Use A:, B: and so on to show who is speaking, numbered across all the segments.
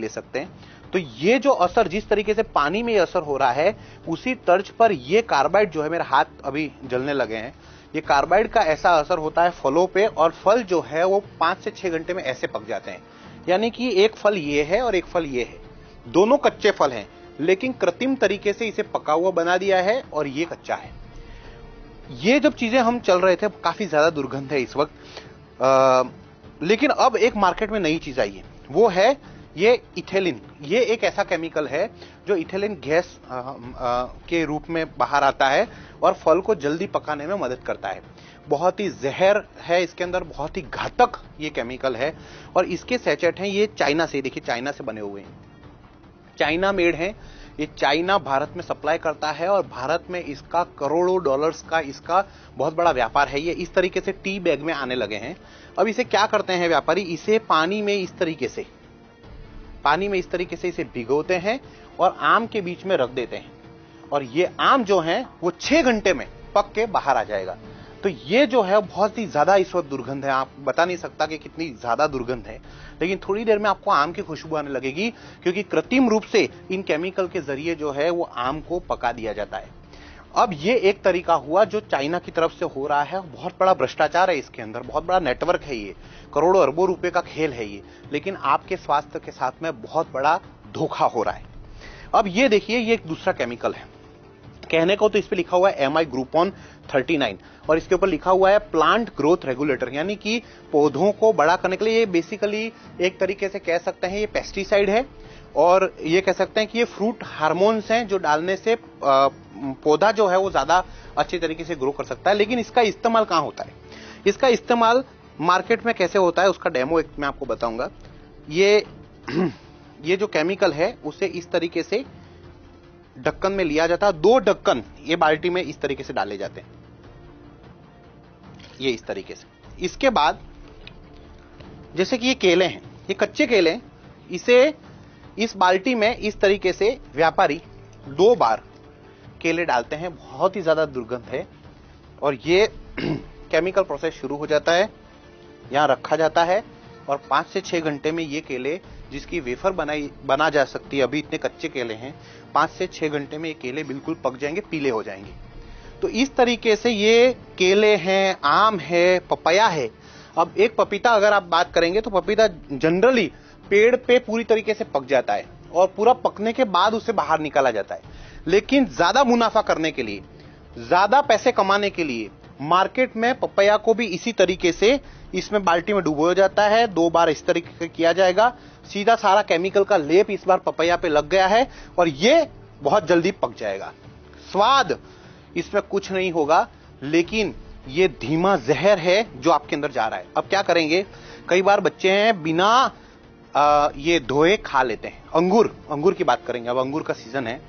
A: ले सकते हैं। तो ये जो असर, जिस तरीके से पानी में असर हो रहा है, उसी तर्ज पर ये कार्बाइड जो है, मेरे हाथ अभी जलने लगे हैं, ये कार्बाइड का ऐसा असर होता है फलों पे, और फल जो है वो 5 से 6 घंटे में ऐसे पक जाते हैं। यानी कि एक फल ये है और एक फल ये है, दोनों कच्चे फल हैं, लेकिन कृत्रिम तरीके से इसे पका हुआ बना दिया है और ये कच्चा है। ये जब चीजें हम चल रहे थे, काफी ज्यादा दुर्गंध है इस वक्त, लेकिन अब एक मार्केट में नई चीज आई है, वो है ये इथेलिन। ये एक ऐसा केमिकल है जो इथेलिन गैस के रूप में बाहर आता है और फल को जल्दी पकाने में मदद करता है। बहुत ही जहर है इसके अंदर, बहुत ही घातक ये केमिकल है, और इसके सैचेट हैं ये चाइना से, देखिए चाइना से बने हुए हैं, चाइना मेड हैं। ये चाइना भारत में सप्लाई करता है और भारत में इसका करोड़ों डॉलर्स का इसका बहुत बड़ा व्यापार है। ये इस तरीके से टी बैग में आने लगे हैं। अब इसे क्या करते हैं व्यापारी, इसे पानी में इस तरीके से इसे भिगोते हैं और आम के बीच में रख देते हैं, और ये आम जो है वो 6 घंटे में पक के बाहर आ जाएगा। तो ये जो है बहुत ही ज्यादा इस वक्त दुर्गंध है, आप बता नहीं सकता कि कितनी ज्यादा दुर्गंध है, लेकिन थोड़ी देर में आपको आम की खुशबू आने लगेगी, क्योंकि कृत्रिम रूप से इन केमिकल के जरिए जो है वो आम को पका दिया जाता है। अब ये एक तरीका हुआ जो चाइना की तरफ से हो रहा है, बहुत बड़ा भ्रष्टाचार है इसके अंदर, बहुत बड़ा नेटवर्क है, ये करोड़ों अरबों रुपए का खेल है ये, लेकिन आपके स्वास्थ्य के साथ में बहुत बड़ा धोखा हो रहा है। अब ये देखिए, ये एक दूसरा केमिकल है, कहने को तो इस पे लिखा हुआ है MI ग्रुपोन 39, और इसके ऊपर लिखा हुआ है प्लांट ग्रोथ रेगुलेटर, यानी कि पौधों को बड़ा करने के लिए। ये बेसिकली एक तरीके से कह सकते हैं ये पेस्टिसाइड है, और ये कह सकते हैं कि ये फ्रूट हार्मोन्स हैं जो डालने से पौधा जो है वो ज्यादा अच्छे तरीके से ग्रो कर सकता है। लेकिन इसका इस्तेमाल कहां होता है, इसका इस्तेमाल मार्केट में कैसे होता है, उसका डेमो एक मैं आपको बताऊंगा। ये जो केमिकल है उसे इस तरीके से ढक्कन में लिया जाता है, 2 ढक्कन ये बाल्टी में इस तरीके से डाले जाते हैं, ये इस तरीके से। इसके बाद जैसे कि ये केले हैं, ये कच्चे केले हैं, इसे इस बाल्टी में इस तरीके से व्यापारी 2 बार केले डालते हैं, बहुत ही ज्यादा दुर्गंध है, और ये केमिकल प्रोसेस शुरू हो जाता है, यहां रखा जाता है, और 5 से 6 घंटे में ये केले, जिसकी वेफर बना जा सकती है, अभी इतने कच्चे केले हैं, 5 से 6 घंटे में ये केले बिल्कुल पक जाएंगे, पीले हो जाएंगे। तो इस तरीके से ये केले हैं, आम है, पपाया है। अब एक पपीता अगर आप बात करेंगे तो पपीता जनरली पेड़ पे पूरी तरीके से पक जाता है और पूरा पकने के बाद उसे बाहर निकाला जाता है, लेकिन ज्यादा मुनाफा करने के लिए, ज्यादा पैसे कमाने के लिए मार्केट में पपैया को भी इसी तरीके से इसमें बाल्टी में डुबोया जाता है, 2 बार इस तरीके से किया जाएगा, सीधा सारा केमिकल का लेप इस बार पपैया पे लग गया है और ये बहुत जल्दी पक जाएगा। स्वाद इसमें कुछ नहीं होगा, लेकिन ये धीमा जहर है जो आपके अंदर जा रहा है। अब क्या करेंगे, कई बार बच्चे हैं बिना ये धोए खा लेते हैं। अंगूर की बात करेंगे, अब अंगूर का सीजन है।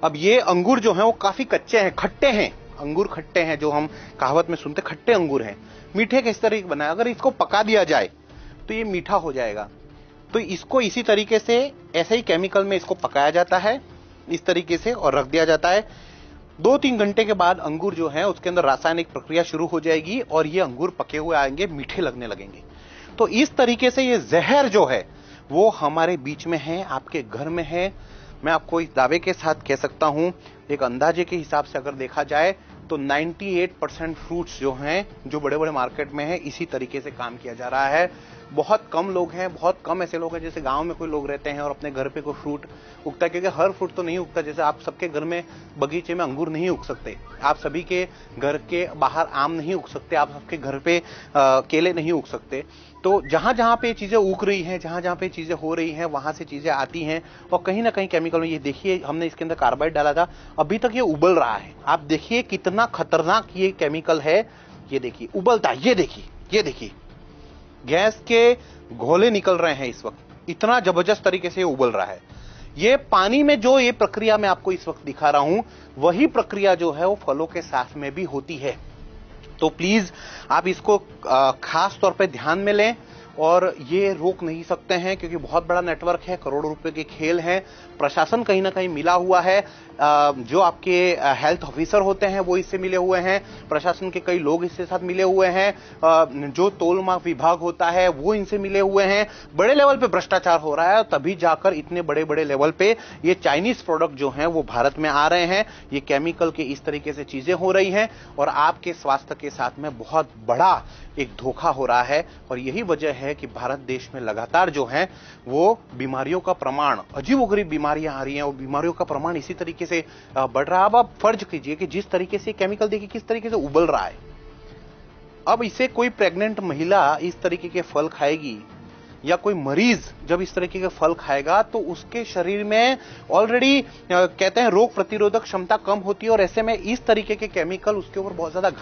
A: अब ये अंगूर जो है वो काफी कच्चे हैं, खट्टे हैं, अंगूर खट्टे हैं, जो हम कहावत में सुनते, खट्टे अंगूर हैं। मीठे किस तरीके बना है, अगर इसको पका दिया जाए तो ये मीठा हो जाएगा। तो इसको इसी तरीके से, ऐसे ही केमिकल में इसको पकाया जाता है इस तरीके से और रख दिया जाता है। 2-3 घंटे के बाद अंगूर जो है उसके अंदर रासायनिक प्रक्रिया शुरू हो जाएगी और ये अंगूर पके हुए आएंगे, मीठे लगने लगेंगे। तो इस तरीके से ये जहर जो है वो हमारे बीच में है, आपके घर में है। मैं आपको इस दावे के साथ कह सकता हूं, एक अंदाजे के हिसाब से अगर देखा जाए तो 98% फ्रूट्स जो हैं, जो बड़े बड़े मार्केट में है, इसी तरीके से काम किया जा रहा है। बहुत कम लोग हैं, बहुत कम ऐसे लोग हैं जैसे गांव में कोई लोग रहते हैं और अपने घर पे कोई फ्रूट उगता है, क्योंकि हर फ्रूट तो नहीं उगता। जैसे आप सबके घर में बगीचे में अंगूर नहीं उग सकते, आप सभी के घर के बाहर आम नहीं उग सकते, आप सबके घर पे केले नहीं उग सकते। तो जहां जहां पे चीजें उग रही हैं, जहां जहां पे चीजें हो रही हैं, वहां से चीजें आती हैं और कहीं ना कहीं केमिकल में। ये देखिए, हमने इसके अंदर कार्बाइड डाला था, अभी तक ये उबल रहा है। आप देखिए कितना खतरनाक ये केमिकल है, ये देखिए उबलता है, ये देखिए गैस के घोले निकल रहे हैं इस वक्त, इतना जबरदस्त तरीके से उबल रहा है। ये पानी में जो ये प्रक्रिया मैं आपको इस वक्त दिखा रहा हूं, वही प्रक्रिया जो है वो फलों के साथ में भी होती है। तो प्लीज आप इसको खास तौर पे ध्यान में लें और ये रोक नहीं सकते हैं क्योंकि बहुत बड़ा नेटवर्क है, करोड़ों रुपए के खेल हैं। प्रशासन कहीं ना कहीं मिला हुआ है, जो आपके हेल्थ ऑफिसर होते हैं वो इससे मिले हुए हैं, प्रशासन के कई लोग इसके साथ मिले हुए हैं, जो तोलमाप विभाग होता है वो इनसे मिले हुए हैं। बड़े लेवल पे भ्रष्टाचार हो रहा है, तभी जाकर इतने बड़े बड़े लेवल पे ये चाइनीज प्रोडक्ट जो हैं वो भारत में आ रहे हैं। ये केमिकल के इस तरीके से चीजें हो रही हैं और आपके स्वास्थ्य के साथ में बहुत बड़ा एक धोखा हो रहा है। और यही वजह है कि भारत देश में लगातार जो है वो बीमारियों का प्रमाण, अजीबोगरीब बीमारियां आ रही हैं और बीमारियों का प्रमाण इसी तरीके से बढ़ रहा है। अब आप फर्ज कीजिए कि जिस तरीके से केमिकल देखिए किस तरीके से उबल रहा है, अब इसे कोई प्रेग्नेंट महिला इस तरीके के फल खाएगी या कोई मरीज जब इस तरीके के फल खाएगा तो उसके शरीर में ऑलरेडी कहते हैं रोग प्रतिरोधक क्षमता कम होती है और ऐसे में इस तरीके के केमिकल उसके ऊपर बहुत ज्यादा